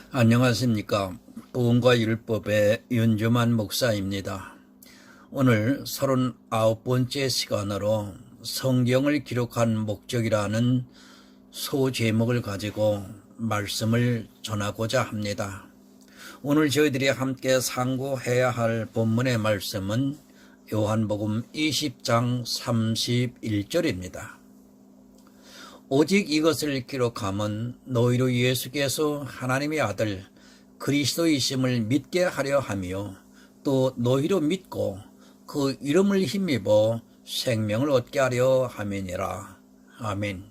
안녕하십니까. 복음과 율법의 윤주만 목사입니다. 오늘 39번째 시간으로 성경을 기록한 목적이라는 소제목을 가지고 말씀을 전하고자 합니다. 오늘 저희들이 함께 상고해야 할 본문의 말씀은 요한복음 20장 31절입니다. 오직 이것을 기록함은 너희로 예수께서 하나님의 아들 그리스도이심을 믿게 하려 하며 또 너희로 믿고 그 이름을 힘입어 생명을 얻게 하려 함이니라. 아멘.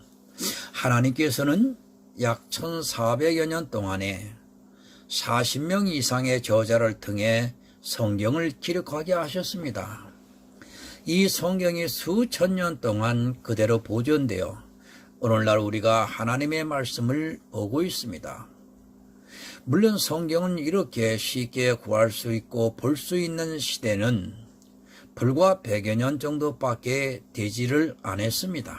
하나님께서는 약 1400여 년 동안에 40명 이상의 저자를 통해 성경을 기록하게 하셨습니다. 이 성경이 수천 년 동안 그대로 보존되어 오늘날 우리가 하나님의 말씀을 보고 있습니다. 물론 성경은 이렇게 쉽게 구할 수 있고 볼 수 있는 시대는 불과 100여 년 정도밖에 되지를 않았습니다.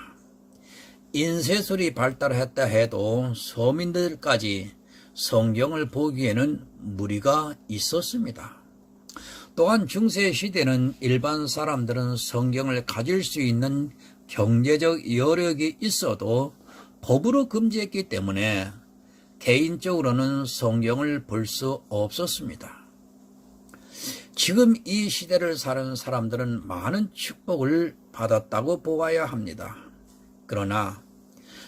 인쇄술이 발달했다 해도 서민들까지 성경을 보기에는 무리가 있었습니다. 또한 중세시대는 일반 사람들은 성경을 가질 수 있는 경제적 여력이 있어도 법으로 금지했기 때문에 개인적으로는 성경을 볼 수 없었습니다. 지금 이 시대를 사는 사람들은 많은 축복을 받았다고 보아야 합니다. 그러나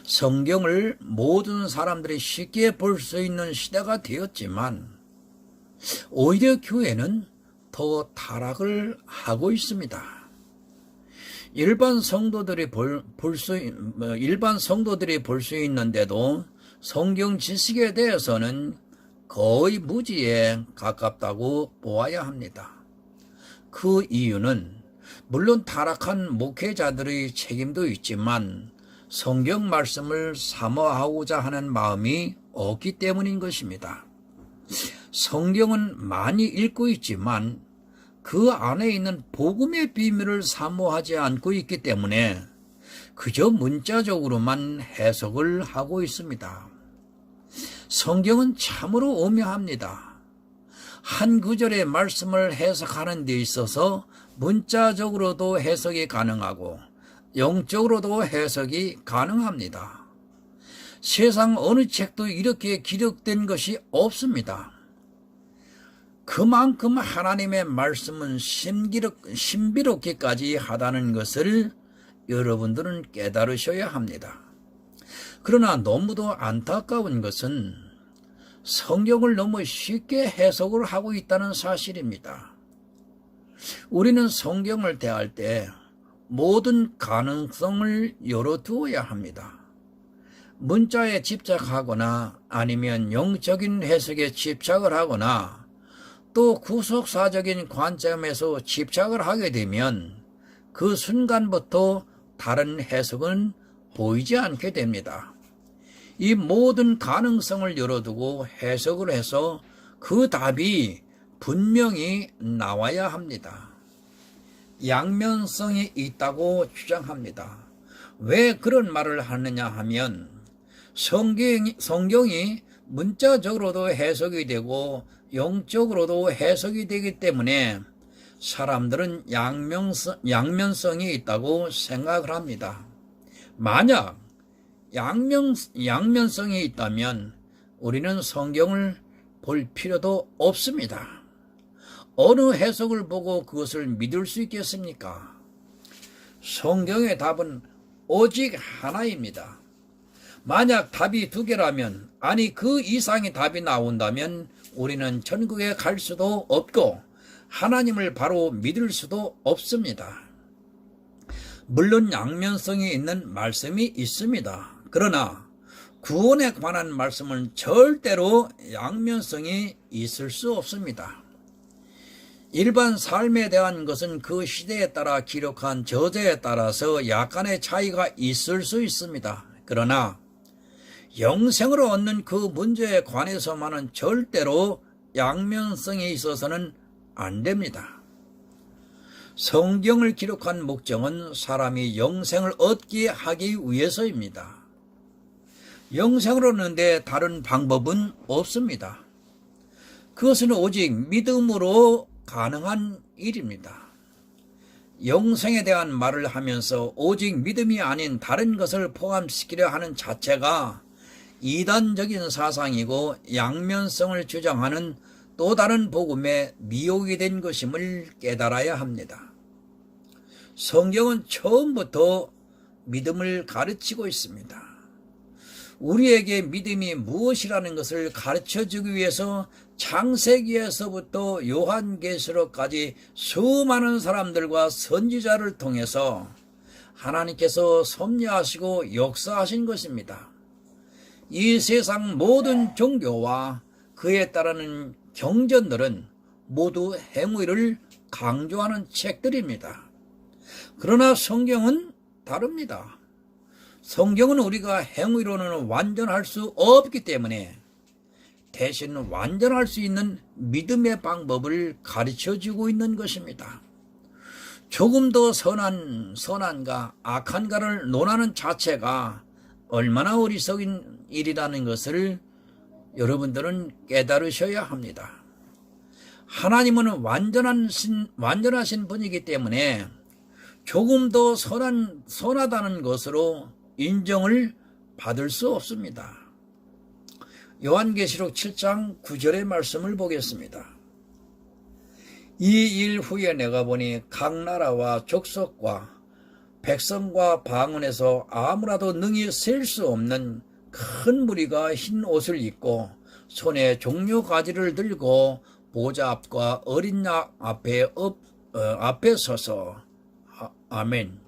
성경을 모든 사람들이 쉽게 볼 수 있는 시대가 되었지만 오히려 교회는 더 타락을 하고 있습니다. 일반 성도들이 볼 수 있는데도 성경 지식에 대해서는 거의 무지에 가깝다고 보아야 합니다. 그 이유는 물론 타락한 목회자들의 책임도 있지만 성경 말씀을 사모하고자 하는 마음이 없기 때문인 것입니다. 성경은 많이 읽고 있지만 그 안에 있는 복음의 비밀을 사모하지 않고 있기 때문에 그저 문자적으로만 해석을 하고 있습니다. 성경은 참으로 오묘합니다. 한 구절의 말씀을 해석하는 데 있어서 문자적으로도 해석이 가능하고 영적으로도 해석이 가능합니다. 세상 어느 책도 이렇게 기록된 것이 없습니다. 그만큼 하나님의 말씀은 신비롭기까지 하다는 것을 여러분들은 깨달으셔야 합니다. 그러나 너무도 안타까운 것은 성경을 너무 쉽게 해석을 하고 있다는 사실입니다. 우리는 성경을 대할 때 모든 가능성을 열어두어야 합니다. 문자에 집착하거나 아니면 영적인 해석에 집착을 하거나 또 구속사적인 관점에서 집착을 하게 되면 그 순간부터 다른 해석은 보이지 않게 됩니다. 이 모든 가능성을 열어두고 해석을 해서 그 답이 분명히 나와야 합니다. 양면성이 있다고 주장합니다. 왜 그런 말을 하느냐 하면 성경이 문자적으로도 해석이 되고 영적으로도 해석이 되기 때문에 사람들은 양면성이 있다고 생각을 합니다. 만약 양면성이 있다면 우리는 성경을 볼 필요도 없습니다. 어느 해석을 보고 그것을 믿을 수 있겠습니까? 성경의 답은 오직 하나입니다. 만약 답이 두 개라면, 아니 그 이상의 답이 나온다면 우리는 천국에 갈 수도 없고 하나님을 바로 믿을 수도 없습니다. 물론 양면성이 있는 말씀이 있습니다. 그러나 구원에 관한 말씀은 절대로 양면성이 있을 수 없습니다. 일반 삶에 대한 것은 그 시대에 따라 기록한 저자에 따라서 약간의 차이가 있을 수 있습니다. 그러나 영생을 얻는 그 문제에 관해서만은 절대로 양면성에 있어서는 안 됩니다. 성경을 기록한 목적은 사람이 영생을 얻게 하기 위해서입니다. 영생을 얻는데 다른 방법은 없습니다. 그것은 오직 믿음으로 가능한 일입니다. 영생에 대한 말을 하면서 오직 믿음이 아닌 다른 것을 포함시키려 하는 자체가 이단적인 사상이고 양면성을 주장하는 또 다른 복음의 미혹이 된 것임을 깨달아야 합니다. 성경은 처음부터 믿음을 가르치고 있습니다. 우리에게 믿음이 무엇이라는 것을 가르쳐주기 위해서 창세기에서부터 요한계시록까지 수많은 사람들과 선지자를 통해서 하나님께서 섭리하시고 역사하신 것입니다. 이 세상 모든 종교와 그에 따르는 경전들은 모두 행위를 강조하는 책들입니다. 그러나 성경은 다릅니다. 성경은 우리가 행위로는 완전할 수 없기 때문에 대신 완전할 수 있는 믿음의 방법을 가르쳐주고 있는 것입니다. 조금 더 선한가 악한가를 논하는 자체가 얼마나 어리석은 일이라는 것을 여러분들은 깨달으셔야 합니다. 하나님은 완전하신 분이기 때문에 조금 더 선하다는 것으로 인정을 받을 수 없습니다. 요한계시록 7장 9절의 말씀을 보겠습니다. 이 일 후에 내가 보니 각 나라와 족속과 백성과 방언에서 아무라도 능히 셀 수 없는 큰 무리가 흰 옷을 입고 손에 종려 가지를 들고 보좌 앞과 어린 양 앞에 서서 아멘.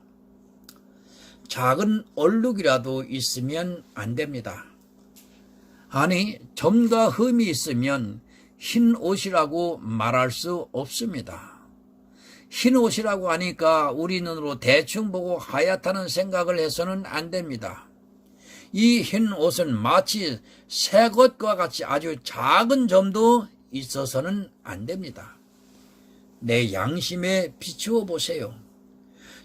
작은 얼룩이라도 있으면 안 됩니다. 아니, 점과 흠이 있으면 흰 옷이라고 말할 수 없습니다. 흰 옷이라고 하니까 우리 눈으로 대충 보고 하얗다는 생각을 해서는 안 됩니다. 이 흰 옷은 마치 새 것과 같이 아주 작은 점도 있어서는 안 됩니다. 내 양심에 비추어 보세요.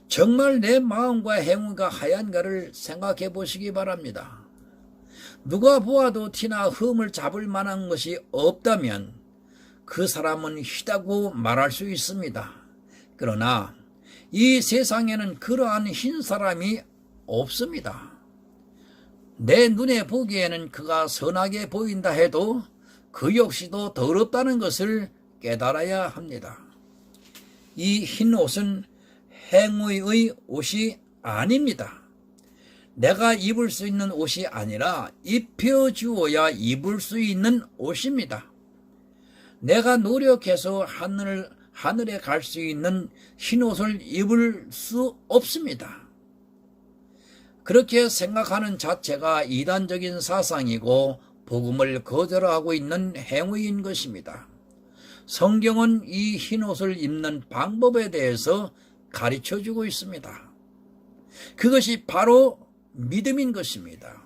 정말 내 마음과 행위가 하얀가를 생각해 보시기 바랍니다. 누가 보아도 티나 흠을 잡을 만한 것이 없다면 그 사람은 희다고 말할 수 있습니다. 그러나 이 세상에는 그러한 흰 사람이 없습니다. 내 눈에 보기에는 그가 선하게 보인다 해도 그 역시도 더럽다는 것을 깨달아야 합니다. 이 흰 옷은 행위의 옷이 아닙니다. 내가 입을 수 있는 옷이 아니라 입혀주어야 입을 수 있는 옷입니다. 내가 노력해서 하늘에 갈 수 있는 흰 옷을 입을 수 없습니다. 그렇게 생각하는 자체가 이단적인 사상이고 복음을 거절하고 있는 행위인 것입니다. 성경은 이 흰 옷을 입는 방법에 대해서 가르쳐주고 있습니다. 그것이 바로 믿음인 것입니다.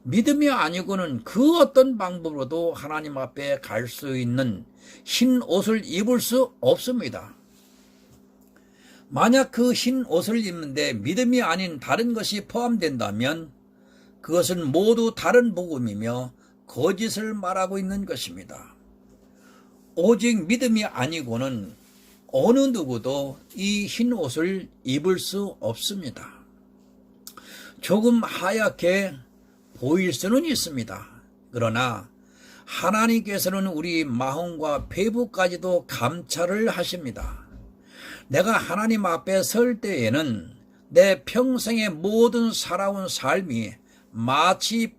믿음이 아니고는 그 어떤 방법으로도 하나님 앞에 갈 수 있는 흰 옷을 입을 수 없습니다. 만약 그 흰 옷을 입는데 믿음이 아닌 다른 것이 포함된다면 그것은 모두 다른 복음이며 거짓을 말하고 있는 것입니다. 오직 믿음이 아니고는 어느 누구도 이 흰 옷을 입을 수 없습니다. 조금 하얗게 보일 수는 있습니다. 그러나 하나님께서는 우리 마음과 배부까지도 감찰을 하십니다. 내가 하나님 앞에 설 때에는 내 평생의 모든 살아온 삶이 마치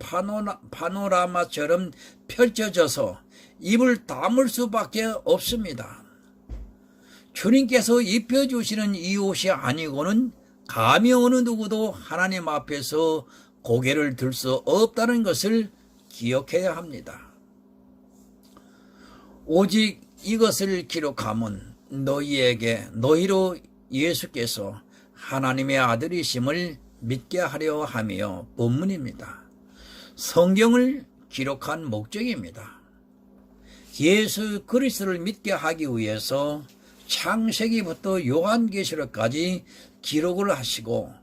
파노라마처럼 펼쳐져서 입을 다물 수밖에 없습니다. 주님께서 입혀주시는 이 옷이 아니고는 감히 어느 누구도 하나님 앞에서 고개를 들 수 없다는 것을 기억해야 합니다. 오직 이것을 기록함은 너희로 예수께서 하나님의 아들이심을 믿게 하려 하며 본문입니다. 성경을 기록한 목적입니다. 예수 그리스도를 믿게 하기 위해서 창세기부터 요한계시록까지 기록을 하시고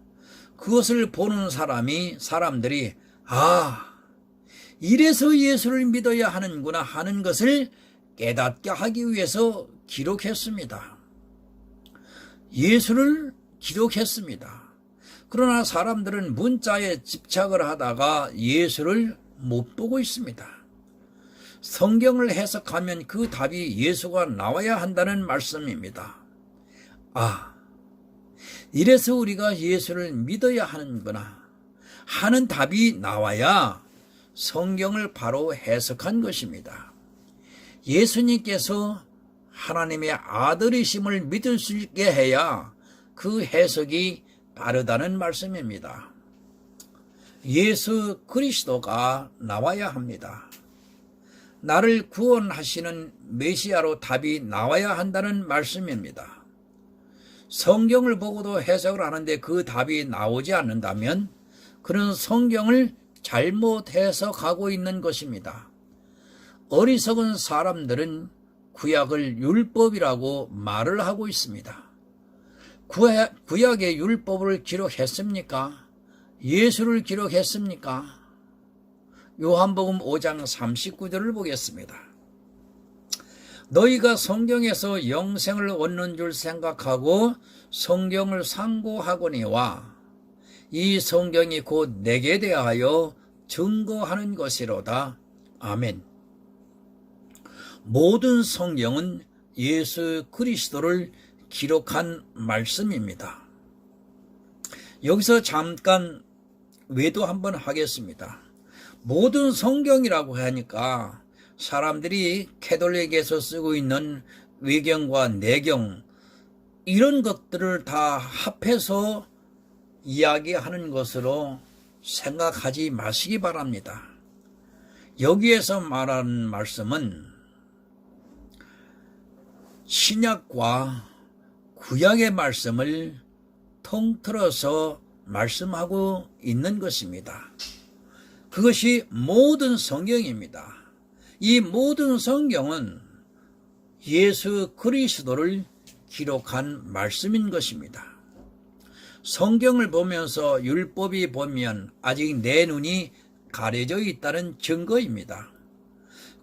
그것을 보는 사람들이 아, 이래서 예수를 믿어야 하는구나 하는 것을 깨닫게 하기 위해서 기록했습니다. 예수를 기록했습니다. 그러나 사람들은 문자에 집착을 하다가 예수를 못 보고 있습니다. 성경을 해석하면 그 답이 예수가 나와야 한다는 말씀입니다. 아, 이래서 우리가 예수를 믿어야 하는구나 하는 답이 나와야 성경을 바로 해석한 것입니다. 예수님께서 하나님의 아들이심을 믿을 수 있게 해야 그 해석이 바르다는 말씀입니다. 예수 그리스도가 나와야 합니다. 나를 구원하시는 메시아로 답이 나와야 한다는 말씀입니다. 성경을 보고도 해석을 하는데 그 답이 나오지 않는다면 그런 성경을 잘못 해석하고 있는 것입니다. 어리석은 사람들은 구약을 율법이라고 말을 하고 있습니다. 구약의 율법을 기록했습니까? 예수를 기록했습니까? 요한복음 5장 39절을 보겠습니다. 너희가 성경에서 영생을 얻는 줄 생각하고 성경을 상고하거니와 이 성경이 곧 내게 대하여 증거하는 것이로다. 아멘. 모든 성경은 예수 그리스도를 기록한 말씀입니다. 여기서 잠깐 외도 한번 하겠습니다. 모든 성경이라고 하니까 사람들이 캐톨릭에서 쓰고 있는 외경과 내경 이런 것들을 다 합해서 이야기하는 것으로 생각하지 마시기 바랍니다. 여기에서 말하는 말씀은 신약과 구약의 말씀을 통틀어서 말씀하고 있는 것입니다. 그것이 모든 성경입니다. 이 모든 성경은 예수 그리스도를 기록한 말씀인 것입니다. 성경을 보면서 율법이 보면 아직 내 눈이 가려져 있다는 증거입니다.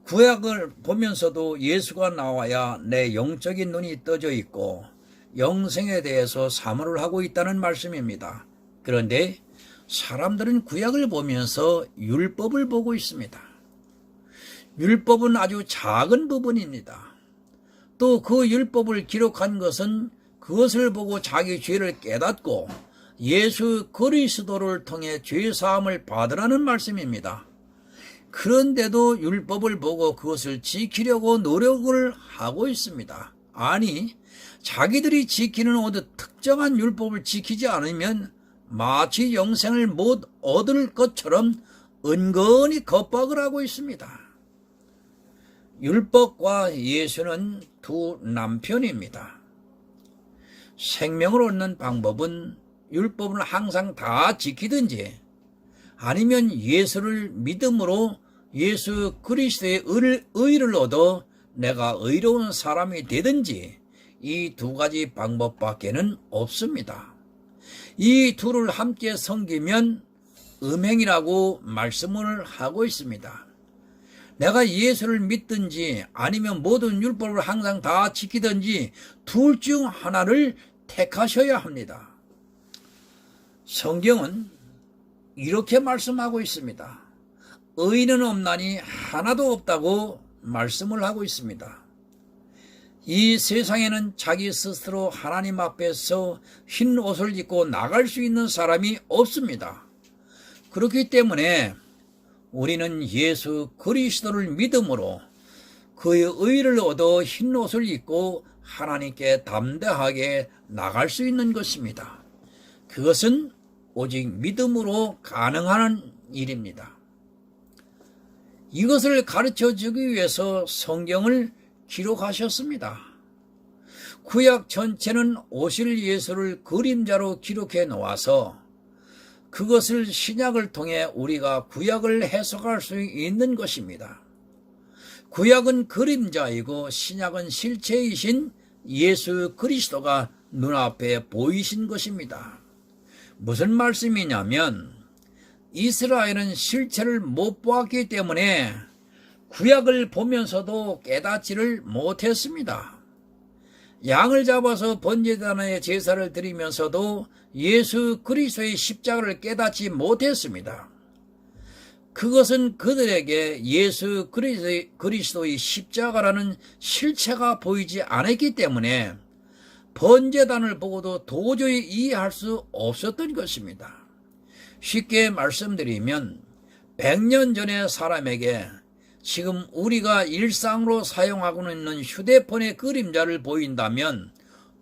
구약을 보면서도 예수가 나와야 내 영적인 눈이 떠져 있고 영생에 대해서 사모를 하고 있다는 말씀입니다. 그런데 사람들은 구약을 보면서 율법을 보고 있습니다. 율법은 아주 작은 부분입니다. 또 그 율법을 기록한 것은 그것을 보고 자기 죄를 깨닫고 예수 그리스도를 통해 죄사함을 받으라는 말씀입니다. 그런데도 율법을 보고 그것을 지키려고 노력을 하고 있습니다. 아니, 자기들이 지키는 어느 특정한 율법을 지키지 않으면 마치 영생을 못 얻을 것처럼 은근히 겁박을 하고 있습니다. 율법과 예수는 두 남편입니다. 생명을 얻는 방법은 율법을 항상 다 지키든지 아니면 예수를 믿음으로 예수 그리스도의 의를 얻어 내가 의로운 사람이 되든지 이 두 가지 방법밖에는 없습니다. 이 둘을 함께 섬기면 음행이라고 말씀을 하고 있습니다. 내가 예수를 믿든지 아니면 모든 율법을 항상 다 지키든지 둘 중 하나를 택하셔야 합니다. 성경은 이렇게 말씀하고 있습니다. 의인은 없나니 하나도 없다고 말씀을 하고 있습니다. 이 세상에는 자기 스스로 하나님 앞에서 흰 옷을 입고 나갈 수 있는 사람이 없습니다. 그렇기 때문에 우리는 예수 그리스도를 믿음으로 그의 의를 얻어 흰 옷을 입고 하나님께 담대하게 나갈 수 있는 것입니다. 그것은 오직 믿음으로 가능한 일입니다. 이것을 가르쳐 주기 위해서 성경을 기록하셨습니다. 구약 전체는 오실 예수를 그림자로 기록해 놓아서 그것을 신약을 통해 우리가 구약을 해석할 수 있는 것입니다. 구약은 그림자이고 신약은 실체이신 예수 그리스도가 눈앞에 보이신 것입니다. 무슨 말씀이냐면 이스라엘은 실체를 못 보았기 때문에 구약을 보면서도 깨닫지를 못했습니다. 양을 잡아서 번제단에 제사를 드리면서도 예수 그리스도의 십자가를 깨닫지 못했습니다. 그것은 그들에게 예수 그리스도의 십자가라는 실체가 보이지 않았기 때문에 번제단을 보고도 도저히 이해할 수 없었던 것입니다. 쉽게 말씀드리면 100년 전의 사람에게 지금 우리가 일상으로 사용하고 있는 휴대폰의 그림자를 보인다면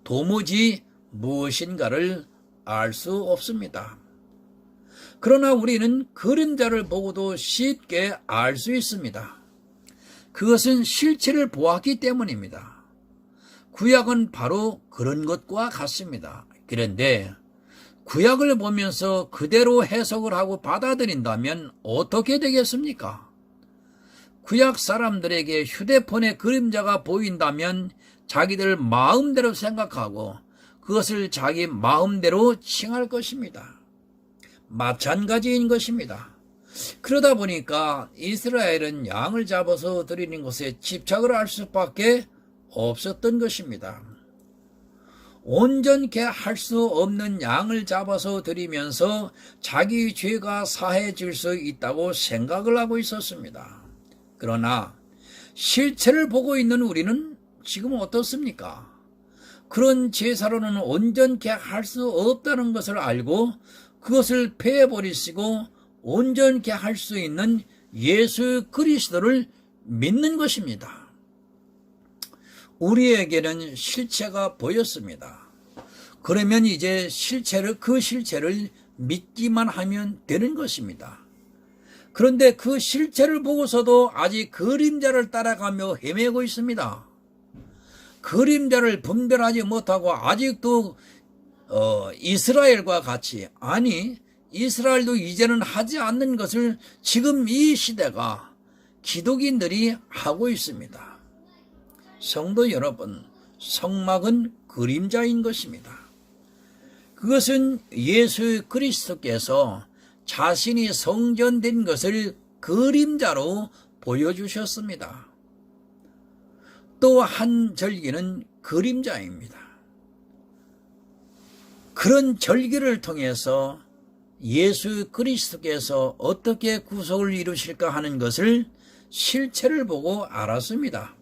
도무지 무엇인가를 알 수 없습니다. 그러나 우리는 그림자를 보고도 쉽게 알 수 있습니다. 그것은 실체를 보았기 때문입니다. 구약은 바로 그런 것과 같습니다. 그런데 구약을 보면서 그대로 해석을 하고 받아들인다면 어떻게 되겠습니까? 구약 사람들에게 휴대폰의 그림자가 보인다면 자기들 마음대로 생각하고 그것을 자기 마음대로 칭할 것입니다. 마찬가지인 것입니다. 그러다 보니까 이스라엘은 양을 잡아서 드리는 것에 집착을 할 수밖에 없었던 것입니다. 온전케 할 수 없는 양을 잡아서 드리면서 자기 죄가 사해질 수 있다고 생각을 하고 있었습니다. 그러나 실체를 보고 있는 우리는 지금 어떻습니까? 그런 제사로는 온전케 할 수 없다는 것을 알고 그것을 패해버리시고 온전케 할 수 있는 예수 그리스도를 믿는 것입니다. 우리에게는 실체가 보였습니다. 그러면 이제 그 실체를 믿기만 하면 되는 것입니다. 그런데 그 실체를 보고서도 아직 그림자를 따라가며 헤매고 있습니다. 그림자를 분별하지 못하고 아직도 이스라엘과 같이, 아니 이스라엘도 이제는 하지 않는 것을 지금 이 시대가 기독인들이 하고 있습니다. 성도 여러분, 성막은 그림자인 것입니다. 그것은 예수 그리스도께서 자신이 성전된 것을 그림자로 보여주셨습니다. 또 한 절기는 그림자입니다. 그런 절기를 통해서 예수 그리스도께서 어떻게 구속을 이루실까 하는 것을 실체를 보고 알았습니다.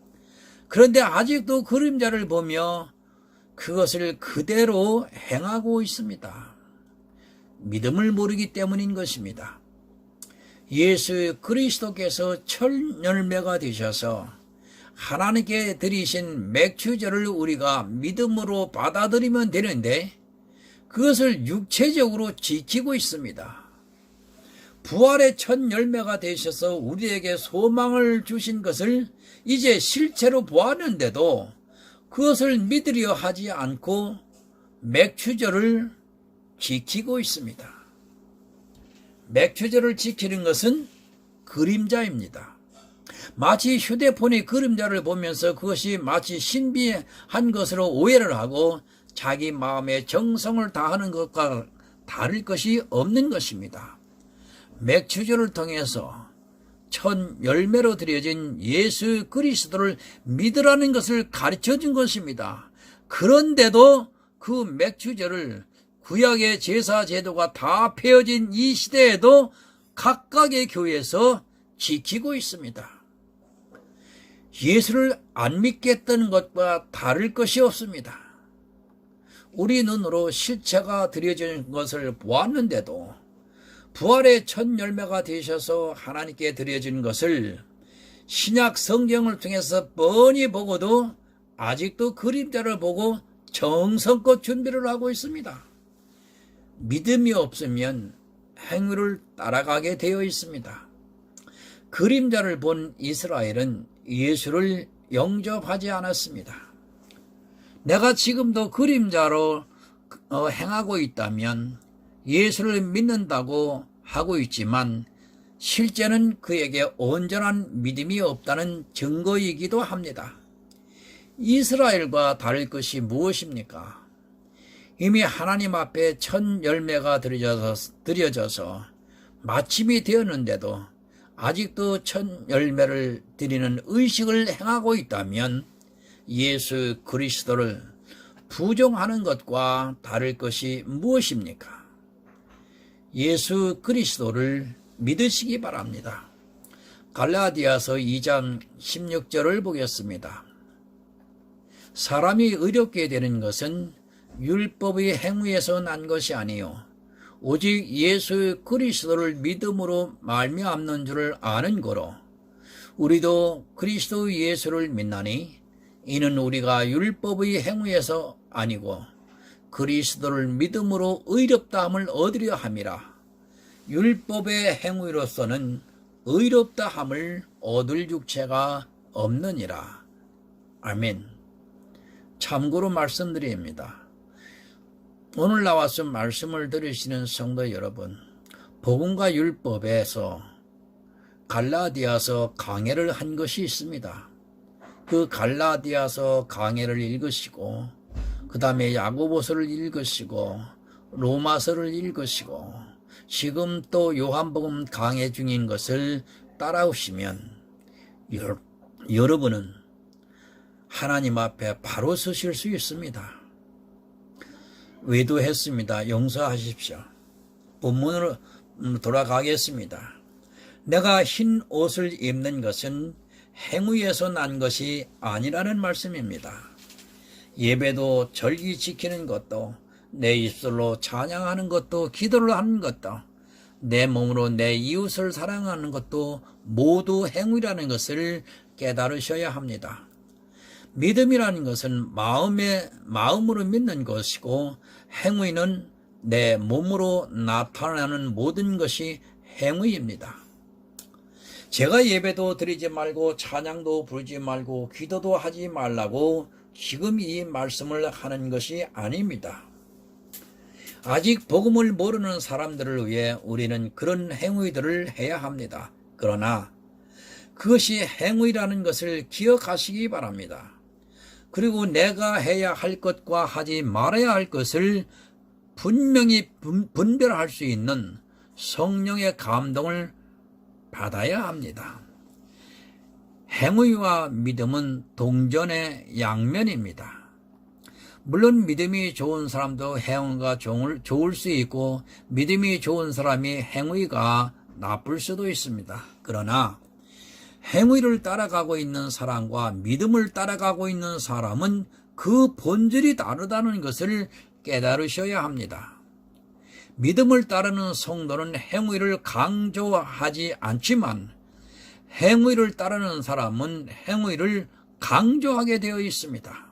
그런데 아직도 그림자를 보며 그것을 그대로 행하고 있습니다. 믿음을 모르기 때문인 것입니다. 예수 그리스도께서 첫 열매가 되셔서 하나님께 드리신 맥주제를 우리가 믿음으로 받아들이면 되는데 그것을 육체적으로 지키고 있습니다. 부활의 첫 열매가 되셔서 우리에게 소망을 주신 것을 이제 실체로 보았는데도 그것을 믿으려 하지 않고 맥주제를 지키고 있습니다. 맥주제를 지키는 것은 그림자입니다. 마치 휴대폰의 그림자를 보면서 그것이 마치 신비한 것으로 오해를 하고 자기 마음의 정성을 다하는 것과 다를 것이 없는 것입니다. 맥주제를 통해서 첫 열매로 드려진 예수 그리스도를 믿으라는 것을 가르쳐준 것입니다. 그런데도 그 맥주제를 구약의 제사 제도가 다 폐허진 이 시대에도 각각의 교회에서 지키고 있습니다. 예수를 안 믿겠다는 것과 다를 것이 없습니다. 우리 눈으로 실체가 드려진 것을 보았는데도 부활의 첫 열매가 되셔서 하나님께 드려진 것을 신약 성경을 통해서 뻔히 보고도 아직도 그림자를 보고 정성껏 준비를 하고 있습니다. 믿음이 없으면 행위를 따라가게 되어 있습니다. 그림자를 본 이스라엘은 예수를 영접하지 않았습니다. 내가 지금도 그림자로 행하고 있다면 예수를 믿는다고 하고 있지만 실제는 그에게 온전한 믿음이 없다는 증거이기도 합니다. 이스라엘과 다를 것이 무엇입니까? 이미 하나님 앞에 첫 열매가 드려져서 마침이 되었는데도 아직도 첫 열매를 드리는 의식을 행하고 있다면 예수 그리스도를 부정하는 것과 다를 것이 무엇입니까? 예수 그리스도를 믿으시기 바랍니다. 갈라디아서 2장 16절을 보겠습니다. 사람이 의롭게 되는 것은 율법의 행위에서 난 것이 아니요 오직 예수 그리스도를 믿음으로 말미암는 줄을 아는 거로 우리도 그리스도 예수를 믿나니 이는 우리가 율법의 행위에서 아니고 그리스도를 믿음으로 의롭다함을 얻으려 함이라. 율법의 행위로서는 의롭다함을 얻을 육체가 없느니라. 아멘. 참고로 말씀드립니다. 오늘 나와서 말씀을 들으시는 성도 여러분, 복음과 율법에서 갈라디아서 강해를 한 것이 있습니다. 그 갈라디아서 강해를 읽으시고 그 다음에 야고보서를 읽으시고 로마서를 읽으시고 지금 또 요한복음 강해 중인 것을 따라오시면 여러분은 하나님 앞에 바로 서실 수 있습니다. 외도했습니다. 용서하십시오. 본문으로 돌아가겠습니다. 내가 흰 옷을 입는 것은 행위에서 난 것이 아니라는 말씀입니다. 예배도 절기 지키는 것도 내 입술로 찬양하는 것도 기도를 하는 것도 내 몸으로 내 이웃을 사랑하는 것도 모두 행위라는 것을 깨달으셔야 합니다. 믿음이라는 것은 마음으로 믿는 것이고 행위는 내 몸으로 나타나는 모든 것이 행위입니다. 제가 예배도 드리지 말고 찬양도 부르지 말고 기도도 하지 말라고 지금 이 말씀을 하는 것이 아닙니다. 아직 복음을 모르는 사람들을 위해 우리는 그런 행위들을 해야 합니다. 그러나 그것이 행위라는 것을 기억하시기 바랍니다. 그리고 내가 해야 할 것과 하지 말아야 할 것을 분명히 분별할 수 있는 성령의 감동을 받아야 합니다. 행위와 믿음은 동전의 양면입니다. 물론 믿음이 좋은 사람도 행위가 좋을 수 있고 믿음이 좋은 사람이 행위가 나쁠 수도 있습니다. 그러나 행위를 따라가고 있는 사람과 믿음을 따라가고 있는 사람은 그 본질이 다르다는 것을 깨달으셔야 합니다. 믿음을 따르는 성도는 행위를 강조하지 않지만 행위를 따르는 사람은 행위를 강조하게 되어 있습니다.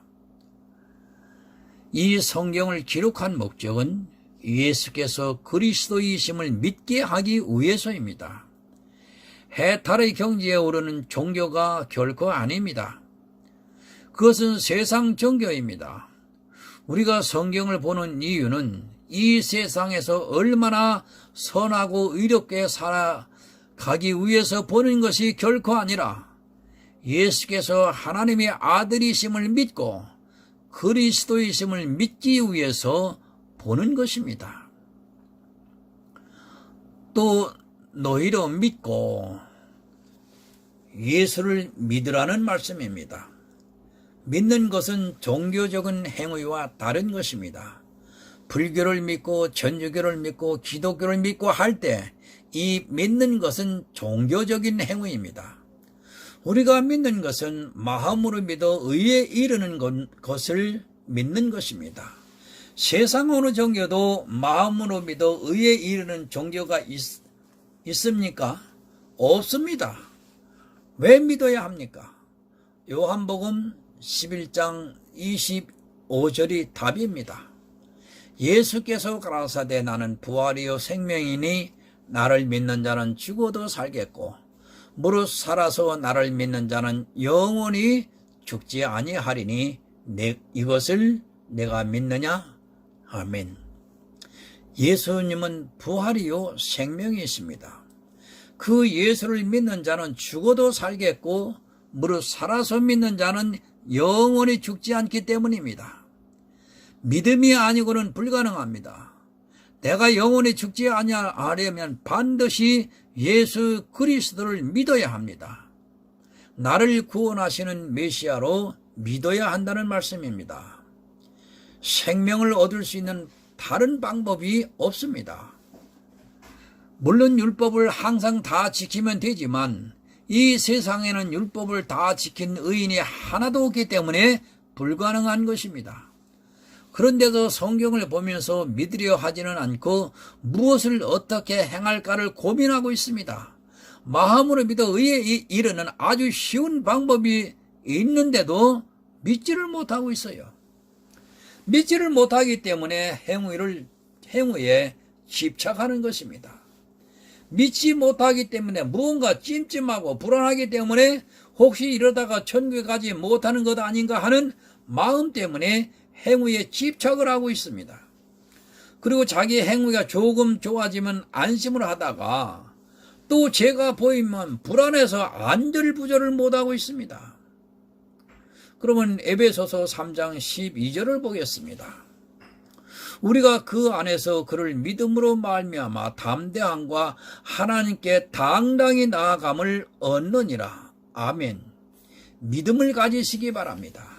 이 성경을 기록한 목적은 예수께서 그리스도이심을 믿게 하기 위해서입니다. 해탈의 경지에 오르는 종교가 결코 아닙니다. 그것은 세상 종교입니다. 우리가 성경을 보는 이유는 이 세상에서 얼마나 선하고 의롭게 살아가기 위해서 보는 것이 결코 아니라 예수께서 하나님의 아들이심을 믿고 그리스도이심을 믿기 위해서 보는 것입니다. 또 너희로 믿고 예수를 믿으라는 말씀입니다. 믿는 것은 종교적인 행위와 다른 것입니다. 불교를 믿고 천주교를 믿고 기독교를 믿고 할 때 이 믿는 것은 종교적인 행위입니다. 우리가 믿는 것은 마음으로 믿어 의에 이르는 것을 믿는 것입니다. 세상 어느 종교도 마음으로 믿어 의에 이르는 종교가 있습니까? 없습니다. 왜 믿어야 합니까? 요한복음 11장 25절이 답입니다. 예수께서 가라사대 나는 부활이요 생명이니 나를 믿는 자는 죽어도 살겠고 무릇 살아서 나를 믿는 자는 영원히 죽지 아니하리니 이것을 내가 믿느냐? 아멘. 예수님은 부활이요 생명이십니다. 그 예수를 믿는 자는 죽어도 살겠고 무릇 살아서 믿는 자는 영원히 죽지 않기 때문입니다. 믿음이 아니고는 불가능합니다. 내가 영원히 죽지 아니하려면 반드시 예수 그리스도를 믿어야 합니다. 나를 구원하시는 메시아로 믿어야 한다는 말씀입니다. 생명을 얻을 수 있는 다른 방법이 없습니다. 물론 율법을 항상 다 지키면 되지만 이 세상에는 율법을 다 지킨 의인이 하나도 없기 때문에 불가능한 것입니다. 그런데도 성경을 보면서 믿으려 하지는 않고 무엇을 어떻게 행할까를 고민하고 있습니다. 마음으로 믿어 의에 이르는 아주 쉬운 방법이 있는데도 믿지를 못하고 있어요. 믿지를 못하기 때문에 행위에 집착하는 것입니다. 믿지 못하기 때문에 무언가 찜찜하고 불안하기 때문에 혹시 이러다가 천국에 가지 못하는 것 아닌가 하는 마음 때문에 행위에 집착을 하고 있습니다. 그리고 자기 행위가 조금 좋아지면 안심을 하다가 또 죄가 보이면 불안해서 안절부절을 못하고 있습니다. 그러면 에베소서 3장 12절을 보겠습니다. 우리가 그 안에서 그를 믿음으로 말미암아 담대함과 하나님께 당당히 나아감을 얻느니라. 아멘. 믿음을 가지시기 바랍니다.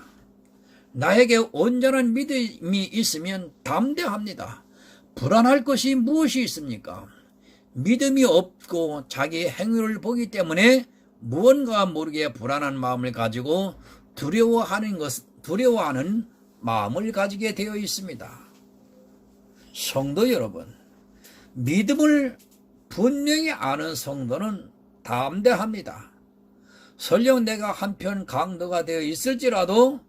나에게 온전한 믿음이 있으면 담대합니다. 불안할 것이 무엇이 있습니까? 믿음이 없고 자기 행위를 보기 때문에 무언가 모르게 불안한 마음을 가지고 두려워하는 마음을 가지게 되어 있습니다. 성도 여러분, 믿음을 분명히 아는 성도는 담대합니다. 설령 내가 한편 강도가 되어 있을지라도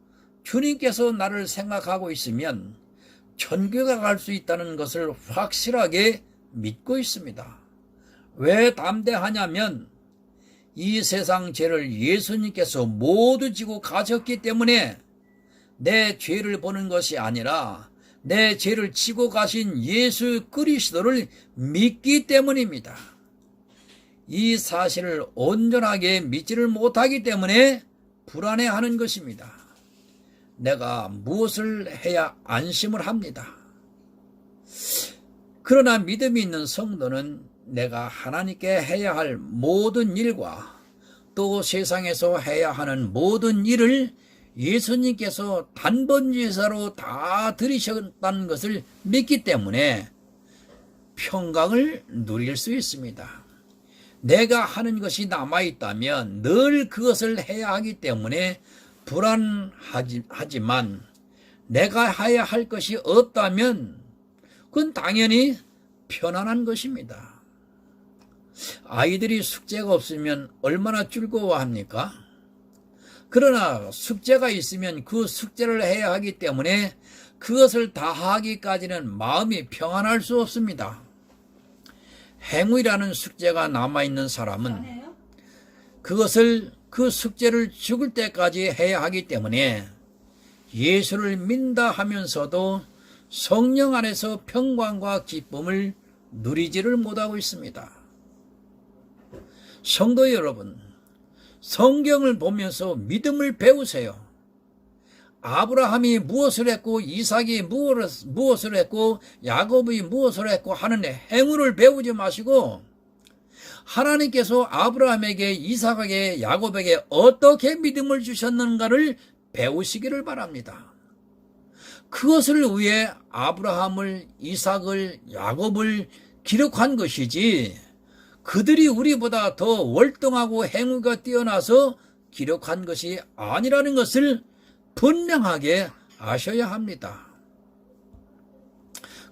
주님께서 나를 생각하고 있으면 천국에 갈 수 있다는 것을 확실하게 믿고 있습니다. 왜 담대하냐면 이 세상 죄를 예수님께서 모두 지고 가셨기 때문에 내 죄를 보는 것이 아니라 내 죄를 지고 가신 예수 그리스도를 믿기 때문입니다. 이 사실을 온전하게 믿지를 못하기 때문에 불안해하는 것입니다. 내가 무엇을 해야 안심을 합니다. 그러나 믿음이 있는 성도는 내가 하나님께 해야 할 모든 일과 또 세상에서 해야 하는 모든 일을 예수님께서 단번제사로 다 들이셨다는 것을 믿기 때문에 평강을 누릴 수 있습니다. 내가 하는 것이 남아있다면 늘 그것을 해야 하기 때문에 불안하지만 내가 해야 할 것이 없다면 그건 당연히 편안한 것입니다. 아이들이 숙제가 없으면 얼마나 즐거워합니까? 그러나 숙제가 있으면 그 숙제를 해야 하기 때문에 그것을 다 하기까지는 마음이 평안할 수 없습니다. 행위라는 숙제가 남아있는 사람은 그 숙제를 죽을 때까지 해야 하기 때문에 예수를 믿다 하면서도 성령 안에서 평강과 기쁨을 누리지를 못하고 있습니다. 성도 여러분, 성경을 보면서 믿음을 배우세요. 아브라함이 무엇을 했고 이삭이 무엇을 했고 야곱이 무엇을 했고 하는 행위를 배우지 마시고 하나님께서 아브라함에게 이삭에게 야곱에게 어떻게 믿음을 주셨는가를 배우시기를 바랍니다. 그것을 위해 아브라함을 이삭을 야곱을 기록한 것이지 그들이 우리보다 더 월등하고 행위가 뛰어나서 기록한 것이 아니라는 것을 분명하게 아셔야 합니다.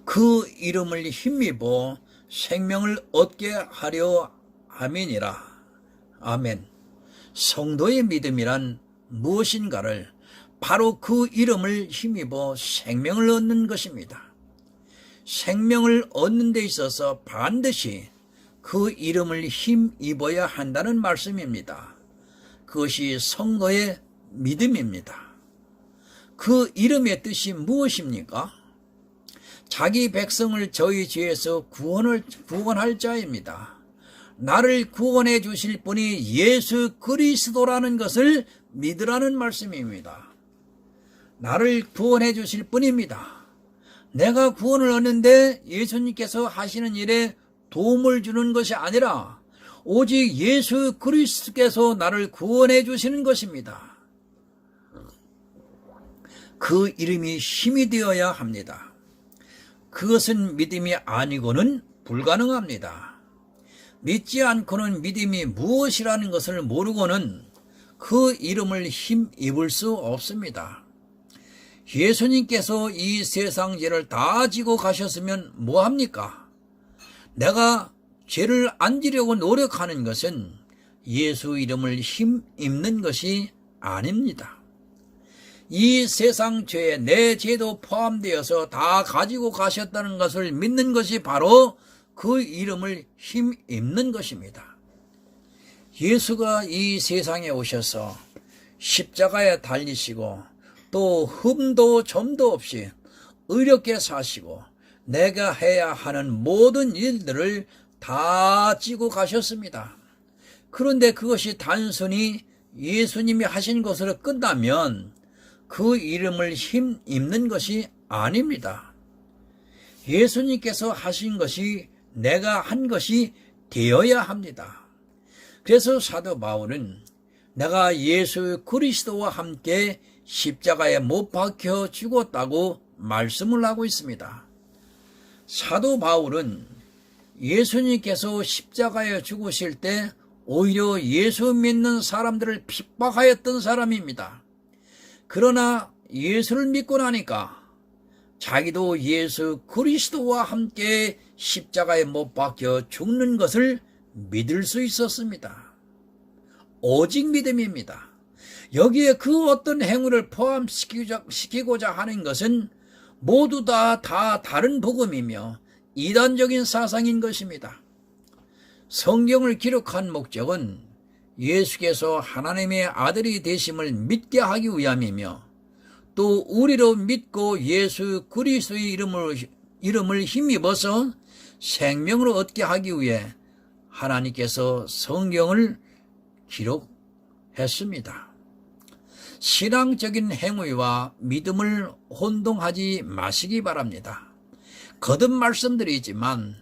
그 이름을 힘입어 생명을 얻게 하려 아멘이라. 아멘. 성도의 믿음이란 무엇인가를 바로 그 이름을 힘입어 생명을 얻는 것입니다. 생명을 얻는 데 있어서 반드시 그 이름을 힘입어야 한다는 말씀입니다. 그것이 성도의 믿음입니다. 그 이름의 뜻이 무엇입니까? 자기 백성을 저희 죄에서 구원할 자입니다. 나를 구원해 주실 분이 예수 그리스도라는 것을 믿으라는 말씀입니다. 나를 구원해 주실 분입니다. 내가 구원을 얻는데 예수님께서 하시는 일에 도움을 주는 것이 아니라 오직 예수 그리스도께서 나를 구원해 주시는 것입니다. 그 이름이 힘이 되어야 합니다. 그것은 믿음이 아니고는 불가능합니다. 믿지 않고는 믿음이 무엇이라는 것을 모르고는 그 이름을 힘입을 수 없습니다. 예수님께서 이 세상 죄를 다 지고 가셨으면 뭐합니까? 내가 죄를 안 지려고 노력하는 것은 예수 이름을 힘입는 것이 아닙니다. 이 세상 죄에 내 죄도 포함되어서 다 가지고 가셨다는 것을 믿는 것이 바로 그 이름을 힘입는 것입니다. 예수가 이 세상에 오셔서 십자가에 달리시고 또 흠도 점도 없이 의롭게 사시고 내가 해야 하는 모든 일들을 다 지고 가셨습니다. 그런데 그것이 단순히 예수님이 하신 것으로 끝나면 그 이름을 힘입는 것이 아닙니다. 예수님께서 하신 것이 내가 한 것이 되어야 합니다. 그래서 사도 바울은 내가 예수 그리스도와 함께 십자가에 못 박혀 죽었다고 말씀을 하고 있습니다. 사도 바울은 예수님께서 십자가에 죽으실 때 오히려 예수 믿는 사람들을 핍박하였던 사람입니다. 그러나 예수를 믿고 나니까 자기도 예수 그리스도와 함께 십자가에 못 박혀 죽는 것을 믿을 수 있었습니다. 오직 믿음입니다. 여기에 그 어떤 행위를 포함시키고자 하는 것은 모두 다 다른 복음이며 이단적인 사상인 것입니다. 성경을 기록한 목적은 예수께서 하나님의 아들이 되심을 믿게 하기 위함이며 또 우리로 믿고 예수 그리스도의 이름을 힘입어서 생명을 얻게 하기 위해 하나님께서 성경을 기록했습니다. 신앙적인 행위와 믿음을 혼동하지 마시기 바랍니다. 거듭 말씀드리지만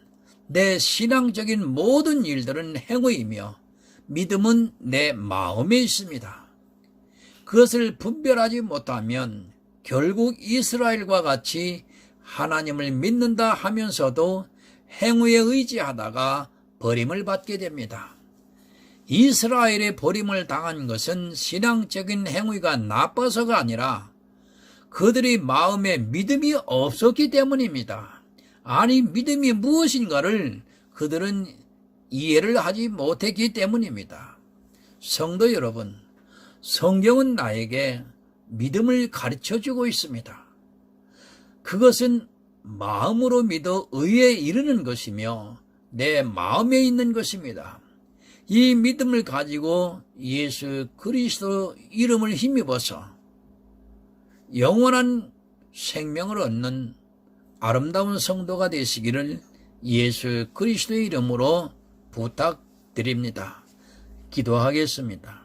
내 신앙적인 모든 일들은 행위이며 믿음은 내 마음에 있습니다. 그것을 분별하지 못하면 결국 이스라엘과 같이 하나님을 믿는다 하면서도 행위에 의지하다가 버림을 받게 됩니다. 이스라엘의 버림을 당한 것은 신앙적인 행위가 나빠서가 아니라 그들의 마음에 믿음이 없었기 때문입니다. 아니, 믿음이 무엇인가를 그들은 이해를 하지 못했기 때문입니다. 성도 여러분, 성경은 나에게 믿음을 가르쳐주고 있습니다. 그것은 마음으로 믿어 의에 이르는 것이며 내 마음에 있는 것입니다. 이 믿음을 가지고 예수 그리스도 이름을 힘입어서 영원한 생명을 얻는 아름다운 성도가 되시기를 예수 그리스도의 이름으로 부탁드립니다. 기도하겠습니다.